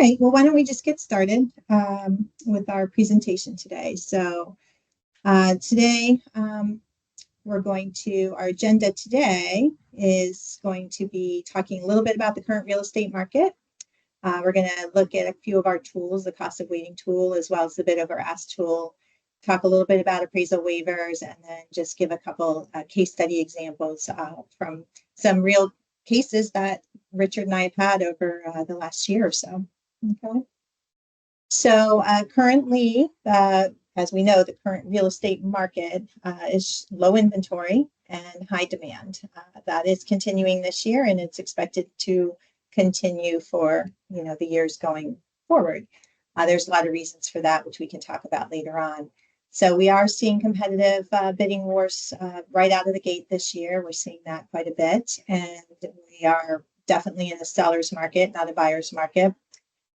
right, well, why don't we just get started with our presentation today? So today our agenda today is going to be talking a little bit about the current real estate market. We're going to look at a few of our tools, the cost of waiting tool, as well as the bid over ask tool, talk a little bit about appraisal waivers, and then just give a couple case study examples from some real cases that Richard and I have had over the last year or so. Okay. So currently, as we know, the current real estate market is low inventory and high demand. That is continuing this year, and it's expected to continue for the years going forward. There's a lot of reasons for that, which we can talk about later on. So we are seeing competitive bidding wars right out of the gate this year. We're seeing that quite a bit, and we are definitely in the seller's market, not a buyer's market.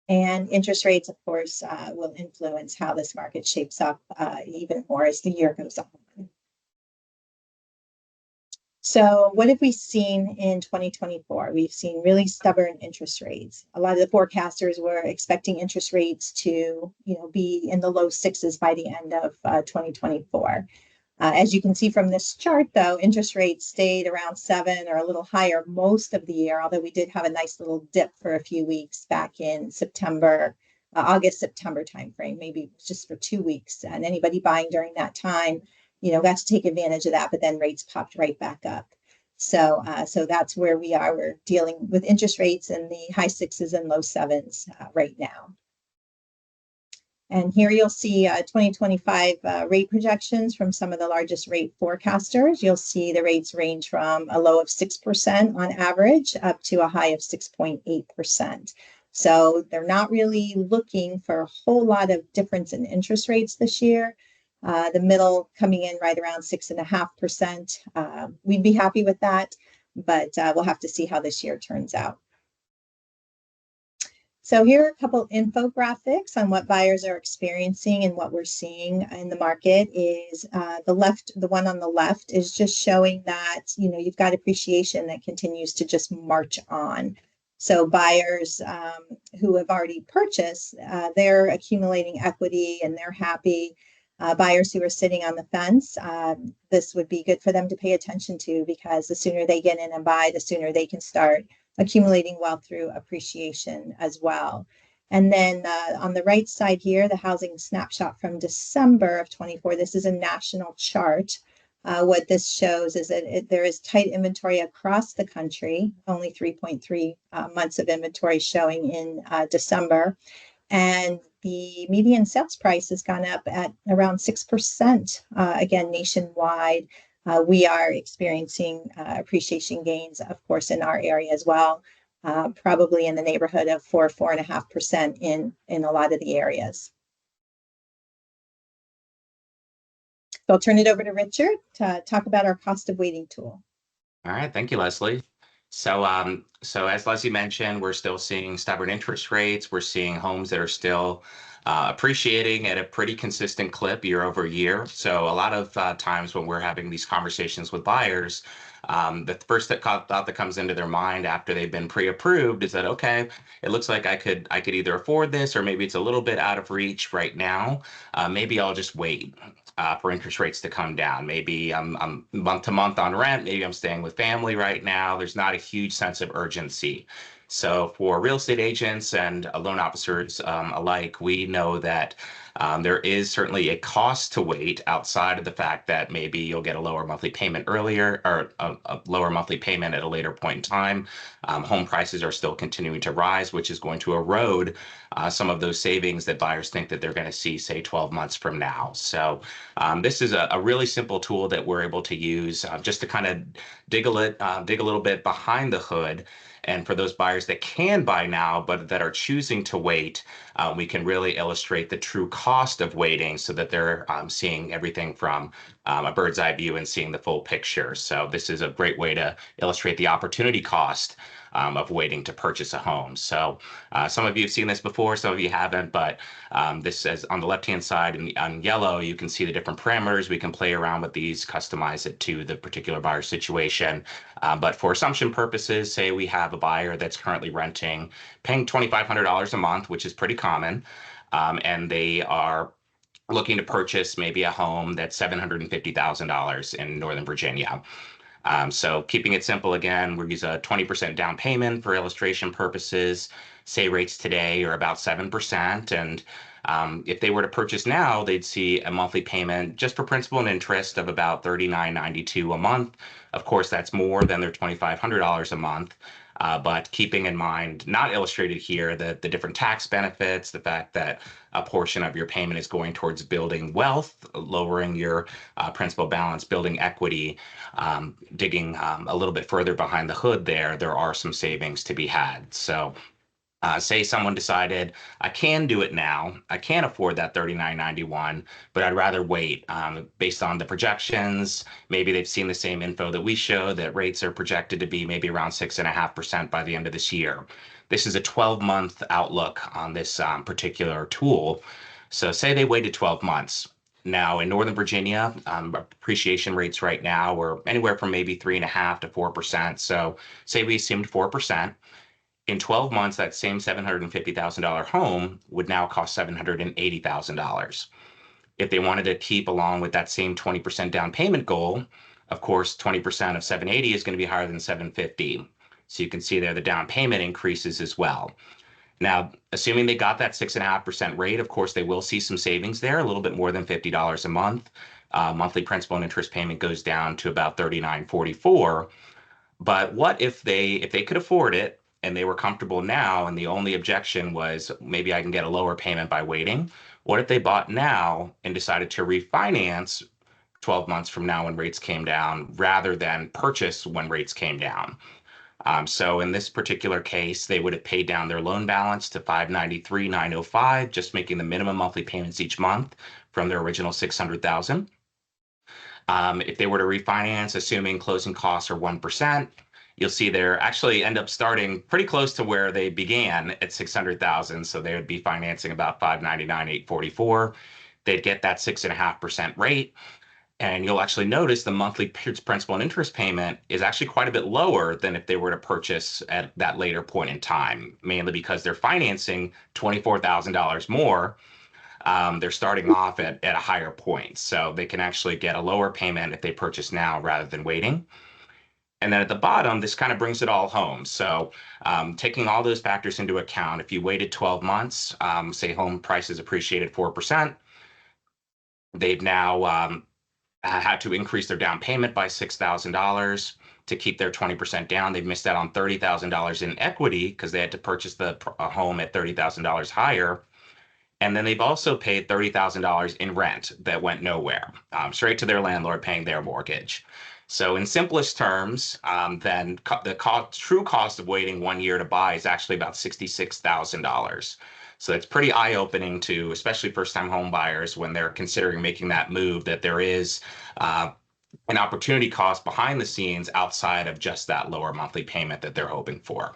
And interest rates, of course, will influence how this market shapes up even more as the year goes on. So what have we seen in 2024? We've seen really stubborn interest rates. A lot of the forecasters were expecting interest rates to be in the low sixes by the end of 2024. As you can see from this chart, though, interest rates stayed around 7 or a little higher most of the year, although we did have a nice little dip for a few weeks back in September, August-September timeframe, maybe just for 2 weeks. And anybody buying during that time, got to take advantage of that, but then rates popped right back up. So that's where we are. We're dealing with interest rates in the high sixes and low sevens right now. And here you'll see 2025 rate projections from some of the largest rate forecasters. You'll see the rates range from a low of 6% on average up to a high of 6.8%. So they're not really looking for a whole lot of difference in interest rates this year. The middle coming in right around 6.5%. We'd be happy with that, but we'll have to see how this year turns out. So here are a couple infographics on what buyers are experiencing, and what we're seeing in the market is the one on the left is just showing that, you've got appreciation that continues to just march on. So buyers who have already purchased, they're accumulating equity and they're happy. Buyers who are sitting on the fence, this would be good for them to pay attention to, because the sooner they get in and buy, the sooner they can start accumulating wealth through appreciation as well. And then on the right side here, the housing snapshot from December of 24. This is a national chart. What this shows is that there is tight inventory across the country, only 3.3 months of inventory showing in December. And the median sales price has gone up at around 6%, again, nationwide. We are experiencing appreciation gains, of course, in our area as well, probably in the neighborhood of 4.5% in a lot of the areas. So I'll turn it over to Richard to talk about our cost of waiting tool. All right, thank you, Leslie. So as Leslie mentioned, we're still seeing stubborn interest rates. We're seeing homes that are still appreciating at a pretty consistent clip year over year. So a lot of times when we're having these conversations with buyers, the first thought that comes into their mind after they've been pre-approved is that, okay, it looks like I could either afford this, or maybe it's a little bit out of reach right now. Maybe I'll just wait for interest rates to come down. Maybe I'm month to month on rent. Maybe I'm staying with family right now. There's not a huge sense of urgency. So for real estate agents and loan officers alike, we know that there is certainly a cost to wait, outside of the fact that maybe you'll get a lower monthly payment earlier, or a lower monthly payment at a later point in time. Home prices are still continuing to rise, which is going to erode some of those savings that buyers think that they're going to see, say, 12 months from now. So this is a really simple tool that we're able to use just to kind of dig a little bit behind the hood. And for those buyers that can buy now, but that are choosing to wait, we can really illustrate the true cost of waiting, so that they're seeing everything from a bird's eye view and seeing the full picture. So this is a great way to illustrate the opportunity cost of waiting to purchase a home. So some of you have seen this before, some of you haven't, but this says on the left-hand side on yellow, you can see the different parameters. We can play around with these, customize it to the particular buyer situation. But for assumption purposes, say we have a buyer that's currently renting, paying $2,500 a month, which is pretty common, and they are looking to purchase maybe a home that's $750,000 in Northern Virginia. So keeping it simple again, we use a 20% down payment for illustration purposes. Say rates today are about 7%. And if they were to purchase now, they'd see a monthly payment just for principal and interest of about $39.92 a month. Of course, that's more than their $2,500 a month. But keeping in mind, not illustrated here, the different tax benefits, the fact that a portion of your payment is going towards building wealth, lowering your principal balance, building equity, digging a little bit further behind the hood there are some savings to be had. So say someone decided, I can do it now, I can afford that $39.91, but I'd rather wait based on the projections. Maybe they've seen the same info that we show, that rates are projected to be maybe around 6.5% by the end of this year. This is a 12-month outlook on this particular tool. So say they waited 12 months. Now in Northern Virginia, appreciation rates right now are anywhere from maybe 3.5% to 4%. So say we assumed 4%. In 12 months, that same $750,000 home would now cost $780,000. If they wanted to keep along with that same 20% down payment goal, of course, 20% of 780 is going to be higher than 750. So you can see there the down payment increases as well. Now, assuming they got that 6.5% rate, of course, they will see some savings there, a little bit more than $50 a month. Monthly principal and interest payment goes down to about $39.44. But what if they could afford it and they were comfortable now, and the only objection was maybe I can get a lower payment by waiting? What if they bought now and decided to refinance 12 months from now when rates came down rather than purchase when rates came down? So in this particular case, they would have paid down their loan balance to $593,905, just making the minimum monthly payments each month from their original $600,000. If they were to refinance, assuming closing costs are 1%, you'll see they're actually end up starting pretty close to where they began at 600,000. So they would be financing about 599,844. They'd get that 6.5% rate. And you'll actually notice the monthly principal and interest payment is actually quite a bit lower than if they were to purchase at that later point in time, mainly because they're financing $24,000 more. They're starting off at a higher point. So they can actually get a lower payment if they purchase now rather than waiting. And then at the bottom, this kind of brings it all home. So taking all those factors into account, if you waited 12 months, say home prices appreciated 4%, they've now had to increase their down payment by $6,000 to keep their 20% down. They've missed out on $30,000 in equity because they had to purchase the home at $30,000 higher. And then they've also paid $30,000 in rent that went nowhere, straight to their landlord paying their mortgage. So in simplest terms, then the true cost of waiting 1 year to buy is actually about $66,000. So it's pretty eye-opening to, especially first-time home buyers, when they're considering making that move, that there is an opportunity cost behind the scenes outside of just that lower monthly payment that they're hoping for.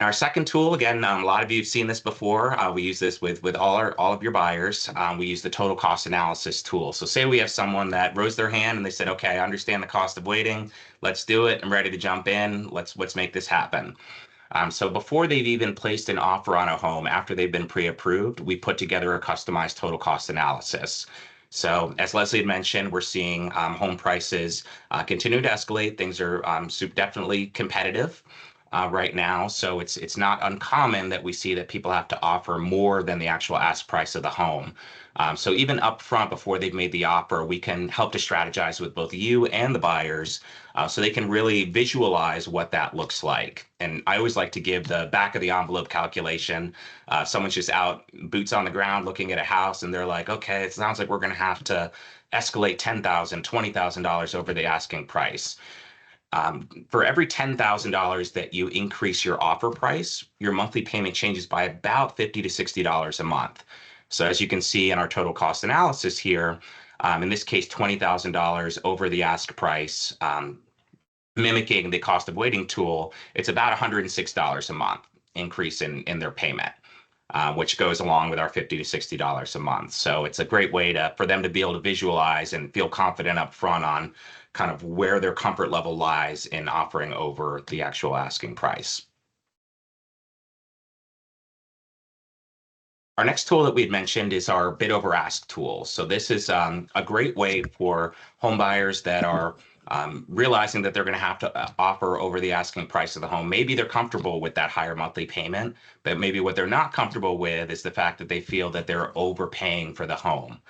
Our second tool, again, a lot of you have seen this before. We use this with all of your buyers. We use the total cost analysis tool. So say we have someone that rose their hand and they said, okay, I understand the cost of waiting. Let's do it. I'm ready to jump in. Let's make this happen. So before they've even placed an offer on a home, after they've been pre-approved, we put together a customized total cost analysis. So as Leslie had mentioned, we're seeing home prices continue to escalate. Things are definitely competitive right now. So it's not uncommon that we see that people have to offer more than the actual ask price of the home. So even upfront, before they've made the offer, we can help to strategize with both you and the buyers so they can really visualize what that looks like. And I always like to give the back of the envelope calculation. Someone's just out, boots on the ground, looking at a house, and they're like, okay, it sounds like we're going to have to escalate $10,000, $20,000 over the asking price. For every $10,000 that you increase your offer price, your monthly payment changes by about $50 to $60 a month. So as you can see in our total cost analysis here, in this case, $20,000 over the ask price mimicking the cost of waiting tool, it's about $106 a month increase in their payment, which goes along with our $50 to $60 a month. So it's a great way for them to be able to visualize and feel confident up front on kind of where their comfort level lies in offering over the actual asking price. Our next tool that we had mentioned is our bid over ask tool. So this is a great way for home buyers that are realizing that they're going to have to offer over the asking price of the home. Maybe they're comfortable with that higher monthly payment, but maybe what they're not comfortable with is the fact that they feel that they're overpaying for the home.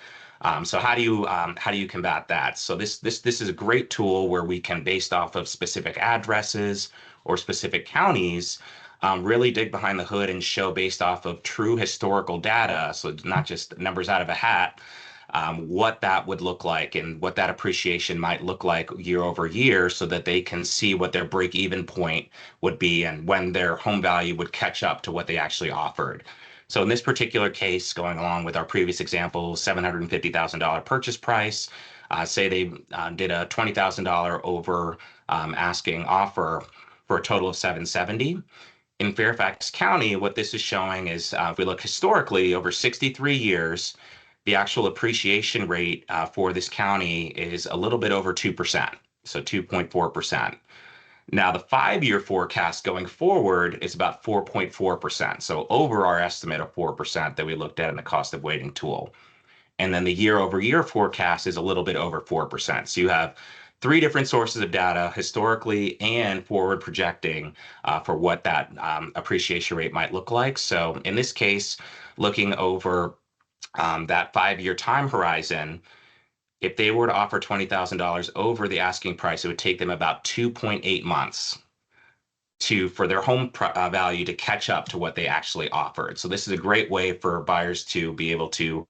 So how do you combat that? So this is a great tool where we can, based off of specific addresses or specific counties, really dig behind the hood and show, based off of true historical data, so not just numbers out of a hat, what that would look like and what that appreciation might look like year over year, so that they can see what their break-even point would be and when their home value would catch up to what they actually offered. So in this particular case, going along with our previous example, $750,000 purchase price, say they did a $20,000 over asking offer for a total of $770,000. In Fairfax County, what this is showing is, if we look historically over 63 years, the actual appreciation rate for this county is a little bit over 2%, so 2.4%. Now, the 5-year forecast going forward is about 4.4%, so over our estimate of 4% that we looked at in the cost of waiting tool. And then the year over year forecast is a little bit over 4%. So you have 3 different sources of data, historically and forward projecting, for what that appreciation rate might look like. So in this case, looking over that 5-year time horizon, if they were to offer $20,000 over the asking price, it would take them about 2.8 months for their home value to catch up to what they actually offered. So this is a great way for buyers to be able to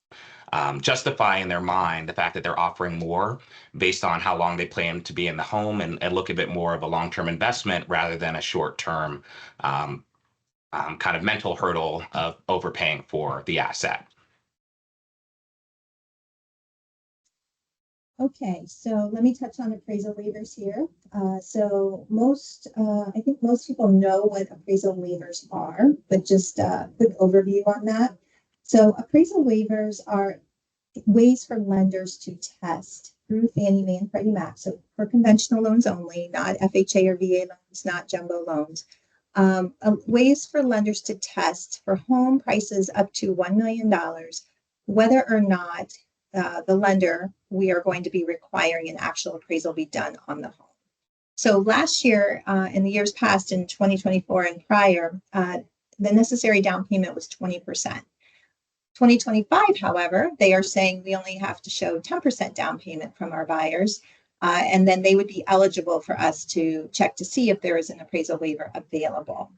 justify in their mind the fact that they're offering more based on how long they plan to be in the home, and look a bit more of a long-term investment rather than a short-term kind of mental hurdle of overpaying for the asset. Okay, so let me touch on appraisal waivers here. I think most people know what appraisal waivers are, but just a quick overview on that. So appraisal waivers are ways for lenders to test through Fannie Mae and Freddie Mac. So for conventional loans only, not FHA or VA loans, not jumbo loans. Ways for lenders to test for home prices up to $1 million, whether or not the lender, we are going to be requiring an actual appraisal be done on the home. So last year, in the years past, in 2024 and prior, the necessary down payment was 20%. 2025, however, they are saying we only have to show 10% down payment from our buyers, and then they would be eligible for us to check to see if there is an appraisal waiver available.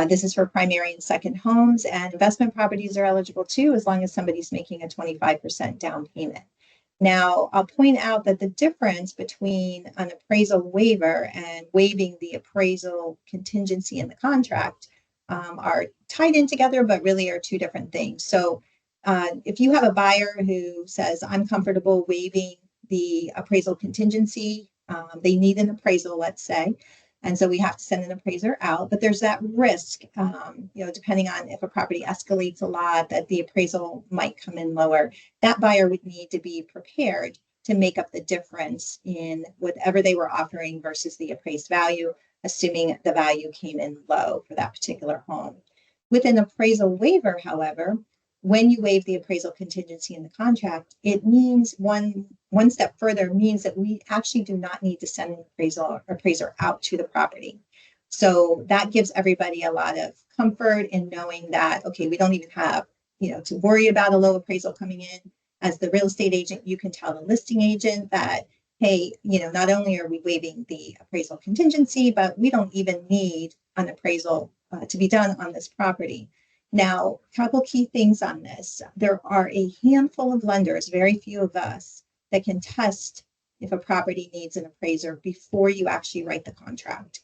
This is for primary and second homes, and investment properties are eligible too, as long as somebody's making a 25% down payment. Now, I'll point out that the difference between an appraisal waiver and waiving the appraisal contingency in the contract are tied in together, but really are 2 different things. So if you have a buyer who says, I'm comfortable waiving the appraisal contingency, they need an appraisal, let's say, and so we have to send an appraiser out, but there's that risk, depending on if a property escalates a lot, that the appraisal might come in lower. That buyer would need to be prepared to make up the difference in whatever they were offering versus the appraised value, assuming the value came in low for that particular home. With an appraisal waiver, however, when you waive the appraisal contingency in the contract, it means one step further means that we actually do not need to send an appraiser out to the property. So that gives everybody a lot of comfort in knowing that, okay, we don't even have, to worry about a low appraisal coming in. As the real estate agent, you can tell the listing agent that, hey, not only are we waiving the appraisal contingency, but we don't even need an appraisal to be done on this property. Now, a couple key things on this. There are a handful of lenders, very few of us, that can test if a property needs an appraiser before you actually write the contract.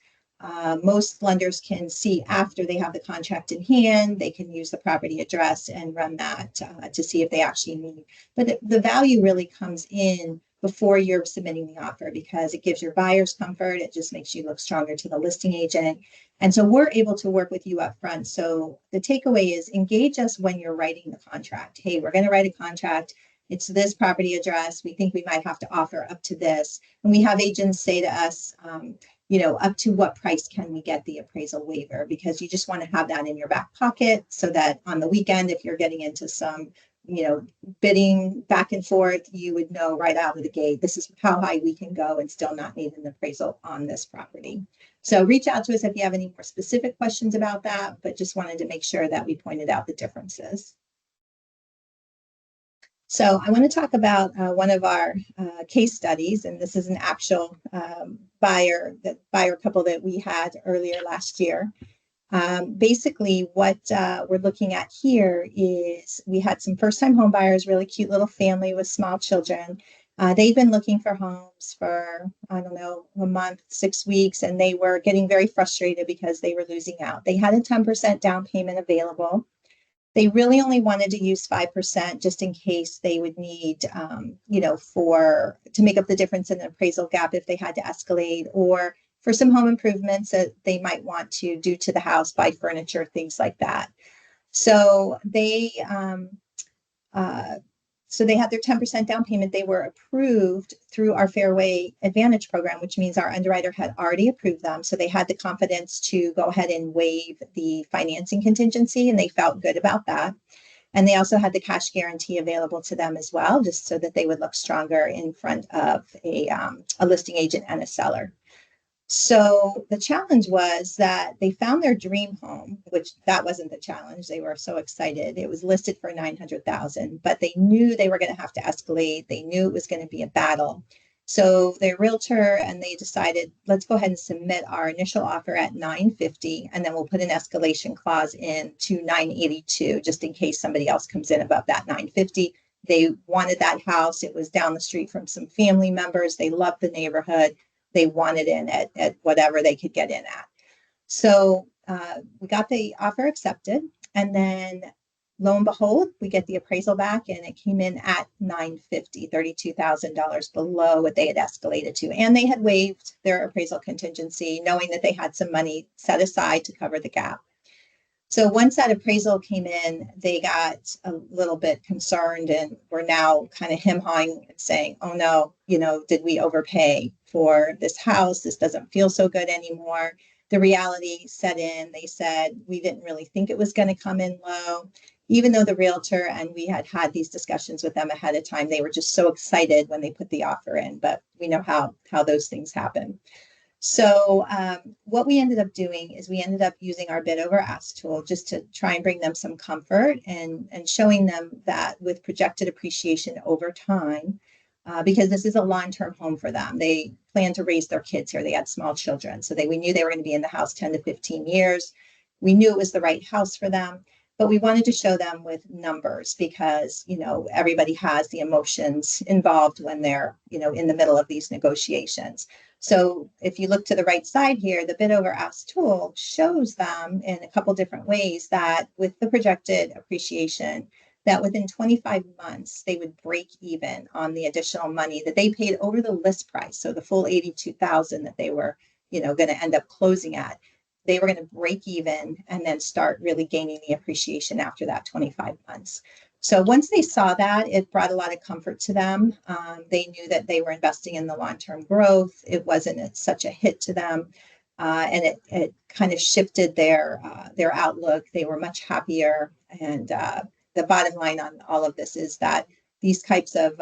Most lenders can see after they have the contract in hand, they can use the property address and run that to see if they actually need. But the value really comes in before you're submitting the offer, because it gives your buyers comfort. It just makes you look stronger to the listing agent. And so we're able to work with you up front. So the takeaway is engage us when you're writing the contract. Hey, we're going to write a contract. It's this property address. We think we might have to offer up to this. And we have agents say to us, up to what price can we get the appraisal waiver? Because you just want to have that in your back pocket so that on the weekend, if you're getting into some, bidding back and forth, you would know right out of the gate, this is how high we can go and still not need an appraisal on this property. So reach out to us if you have any more specific questions about that, but just wanted to make sure that we pointed out the differences. So I want to talk about one of our case studies, and this is an actual buyer couple that we had earlier last year. Basically, what we're looking at here is we had some first-time home buyers, really cute little family with small children. They've been looking for homes for, I don't know, a month, 6 weeks, and they were getting very frustrated because they were losing out. They had a 10% down payment available. They really only wanted to use 5% just in case they would need, to make up the difference in the appraisal gap if they had to escalate, or for some home improvements that they might want to do to the house, buy furniture, things like that. So they had their 10% down payment. They were approved through our Fairway Advantage program, which means our underwriter had already approved them. So they had the confidence to go ahead and waive the financing contingency, and they felt good about that. And they also had the cash guarantee available to them as well, just so that they would look stronger in front of a listing agent and a seller. So the challenge was that they found their dream home, which that wasn't the challenge. They were so excited. It was listed for $900,000, but they knew they were going to have to escalate. They knew it was going to be a battle. So their realtor and they decided, let's go ahead and submit our initial offer at $950, and then we'll put an escalation clause in to $982, just in case somebody else comes in above that $950. They wanted that house. It was down the street from some family members. They loved the neighborhood. They wanted in at whatever they could get in at. So we got the offer accepted, and then lo and behold, we get the appraisal back, and it came in at $950, $32,000 below what they had escalated to. And they had waived their appraisal contingency, knowing that they had some money set aside to cover the gap. So once that appraisal came in, they got a little bit concerned and were now kind of hem-hawing and saying, oh no, did we overpay for this house? This doesn't feel so good anymore. The reality set in. They said, we didn't really think it was going to come in low. Even though the realtor and we had these discussions with them ahead of time, they were just so excited when they put the offer in, but we know how those things happen. So what we ended up doing is we ended up using our bid over ask tool just to try and bring them some comfort and showing them that with projected appreciation over time, because this is a long-term home for them. They plan to raise their kids here. They had small children. So we knew they were going to be in the house 10 to 15 years. We knew it was the right house for them. But we wanted to show them with numbers because, everybody has the emotions involved when they're, in the middle of these negotiations. So if you look to the right side here, the bid over ask tool shows them in a couple different ways that with the projected appreciation, that within 25 months, they would break even on the additional money that they paid over the list price. So the full $82,000 that they were, going to end up closing at. They were going to break even and then start really gaining the appreciation after that 25 months. So once they saw that, it brought a lot of comfort to them. They knew that they were investing in the long-term growth. It wasn't such a hit to them. And it kind of shifted their outlook. They were much happier. And the bottom line on all of this is that these types of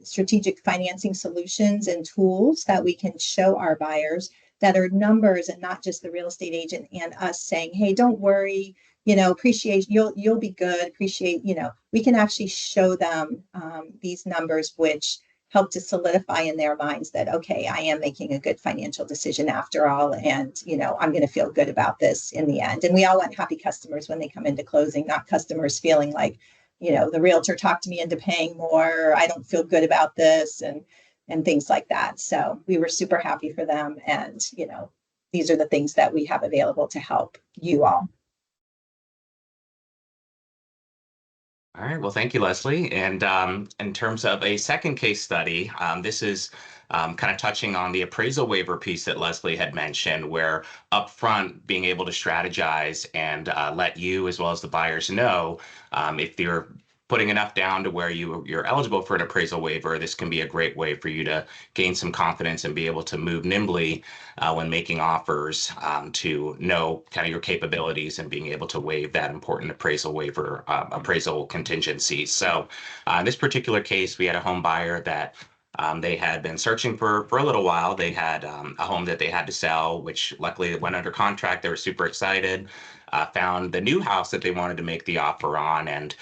strategic financing solutions and tools that we can show our buyers that are numbers and not just the real estate agent and us saying, hey, don't worry, appreciate, you'll be good, appreciate, we can actually show them these numbers, which help to solidify in their minds that, okay, I am making a good financial decision after all. And, I'm going to feel good about this in the end. And we all want happy customers when they come into closing, not customers feeling like, the realtor talked me into paying more. I don't feel good about this. And things like that. So we were super happy for them. And, these are the things that we have available to help you all. All right. Well, thank you, Leslie. And in terms of a second case study, this is kind of touching on the appraisal waiver piece that Leslie had mentioned, where upfront being able to strategize and let you as well as the buyers know if you're putting enough down to where you're eligible for an appraisal waiver, this can be a great way for you to gain some confidence and be able to move nimbly when making offers to know kind of your capabilities and being able to waive that important appraisal waiver, appraisal contingency. So in this particular case, we had a home buyer that they had been searching for a little while. They had a home that they had to sell, which luckily went under contract. They were super excited, found the new house that they wanted to make the offer on, and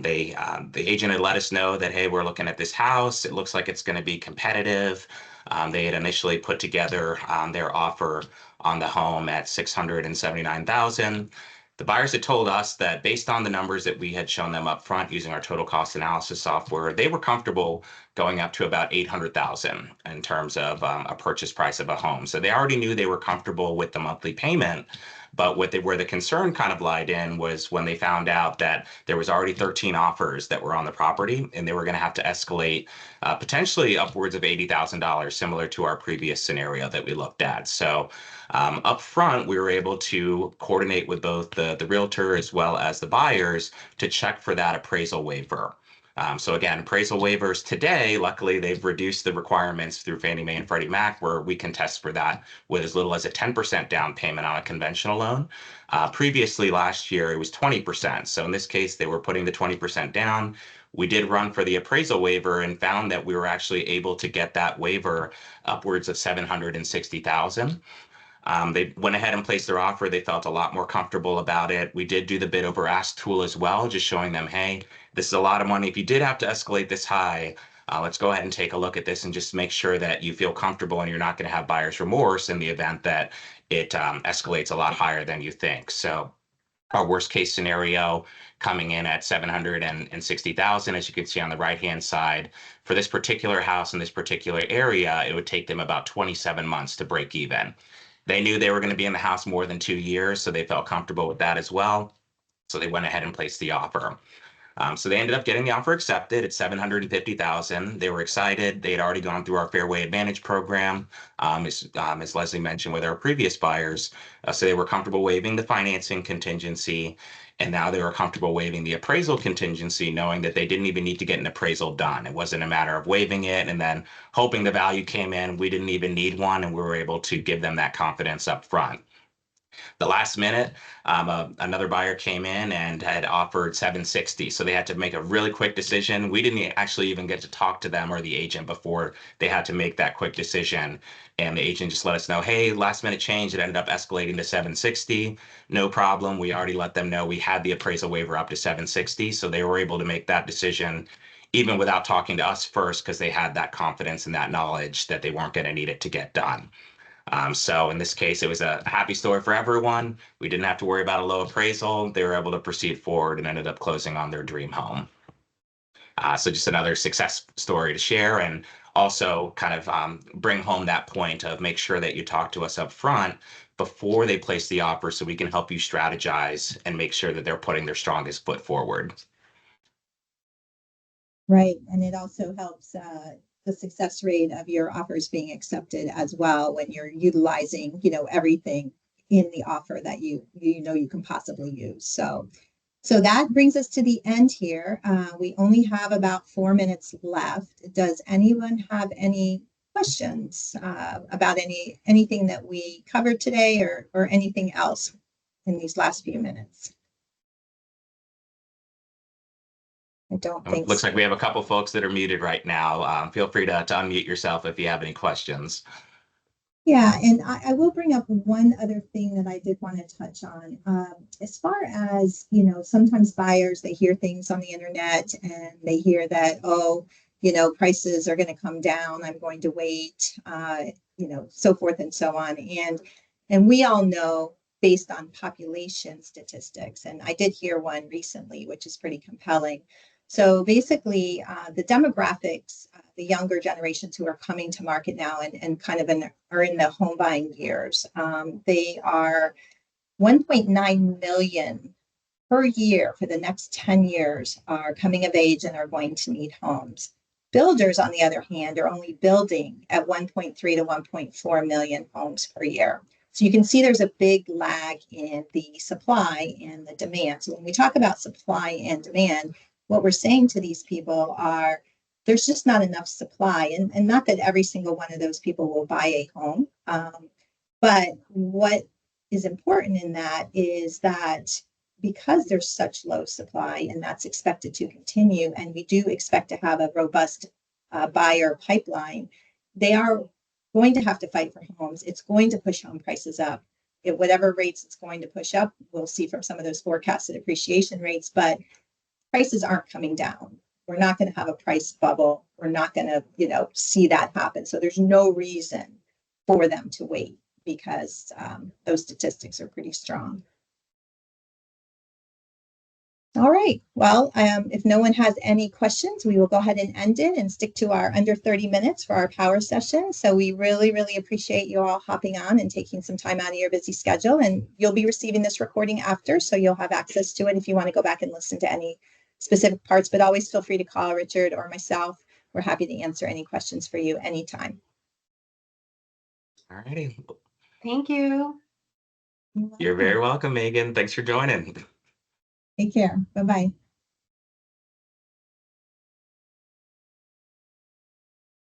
the agent had let us know that, hey, we're looking at this house. It looks like it's going to be competitive. They had initially put together their offer on the home at $679,000. The buyers had told us that based on the numbers that we had shown them up front using our total cost analysis software, they were comfortable going up to about $800,000 in terms of a purchase price of a home. So they already knew they were comfortable with the monthly payment. But where the concern kind of lied in was when they found out that there was already 13 offers that were on the property, and they were going to have to escalate potentially upwards of $80,000, similar to our previous scenario that we looked at. So up front, we were able to coordinate with both the realtor as well as the buyers to check for that appraisal waiver. So again, appraisal waivers today, luckily, they've reduced the requirements through Fannie Mae and Freddie Mac, where we can test for that with as little as a 10% down payment on a conventional loan. Previously, last year, it was 20%. So in this case, they were putting the 20% down. We did run for the appraisal waiver and found that we were actually able to get that waiver upwards of $760,000. They went ahead and placed their offer. They felt a lot more comfortable about it. We did do the bid over ask tool as well, just showing them, hey, this is a lot of money. If you did have to escalate this high, let's go ahead and take a look at this and just make sure that you feel comfortable and you're not going to have buyer's remorse in the event that it escalates a lot higher than you think. So our worst case scenario coming in at 760,000, as you can see on the right-hand side. For this particular house in this particular area, it would take them about 27 months to break even. They knew they were going to be in the house more than 2 years, so they felt comfortable with that as well. So they went ahead and placed the offer. So they ended up getting the offer accepted at 750,000. They were excited. They had already gone through our Fairway Advantage program, as Leslie mentioned with our previous buyers. So they were comfortable waiving the financing contingency, and now they were comfortable waiving the appraisal contingency, knowing that they didn't even need to get an appraisal done. It wasn't a matter of waiving it and then hoping the value came in. We didn't even need one, and we were able to give them that confidence up front. The last minute, another buyer came in and had offered 760. So they had to make a really quick decision. We didn't actually even get to talk to them or the agent before they had to make that quick decision. And the agent just let us know, hey, last minute change. It ended up escalating to 760. No problem. We already let them know we had the appraisal waiver up to 760. So they were able to make that decision even without talking to us first, because they had that confidence and that knowledge that they weren't going to need it to get done. So in this case, it was a happy story for everyone. We didn't have to worry about a low appraisal. They were able to proceed forward and ended up closing on their dream home. So just another success story to share, and also kind of bring home that point of make sure that you talk to us up front before they place the offer so we can help you strategize and make sure that they're putting their strongest foot forward. Right. And it also helps the success rate of your offers being accepted as well when you're utilizing, everything in the offer that you can possibly use. So that brings us to the end here. We only have about 4 minutes left. Does anyone have any questions about anything that we covered today or anything else in these last few minutes? I don't think Looks so. like we have a couple folks that are muted right now. Feel free to unmute yourself if you have any questions. Yeah, and I will bring up one other thing that I did want to touch on. As far as, sometimes buyers, they hear things on the internet and they hear that, oh, prices are going to come down. I'm going to wait, so forth and so on. And we all know based on population statistics, and I did hear one recently, which is pretty compelling. So basically, the demographics, the younger generations who are coming to market now and kind of are in the home buying years, they are 1.9 million per year for the next 10 years are coming of age and are going to need homes. Builders, on the other hand, are only building at 1.3 to 1.4 million homes per year. So you can see there's a big lag in the supply and the demand. So when we talk about supply and demand, what we're saying to these people are there's just not enough supply. And not that every single one of those people will buy a home. But what is important in that is that because there's such low supply and that's expected to continue, and we do expect to have a robust buyer pipeline, they are going to have to fight for homes. It's going to push home prices up. At whatever rates it's going to push up, we'll see from some of those forecasted appreciation rates, but prices aren't coming down. We're not going to have a price bubble. We're not going to, see that happen. So there's no reason for them to wait because those statistics are pretty strong. All right. Well, if no one has any questions, we will go ahead and end it and stick to our under 30 minutes for our power session. So we really, really appreciate you all hopping on and taking some time out of your busy schedule. And you'll be receiving this recording after, so you'll have access to it if you want to go back and listen to any specific parts. But always feel free to call Richard or myself. We're happy to answer any questions for you anytime. All righty. Thank you. You're very welcome, Megan. Thanks for joining. Take care. Bye-bye.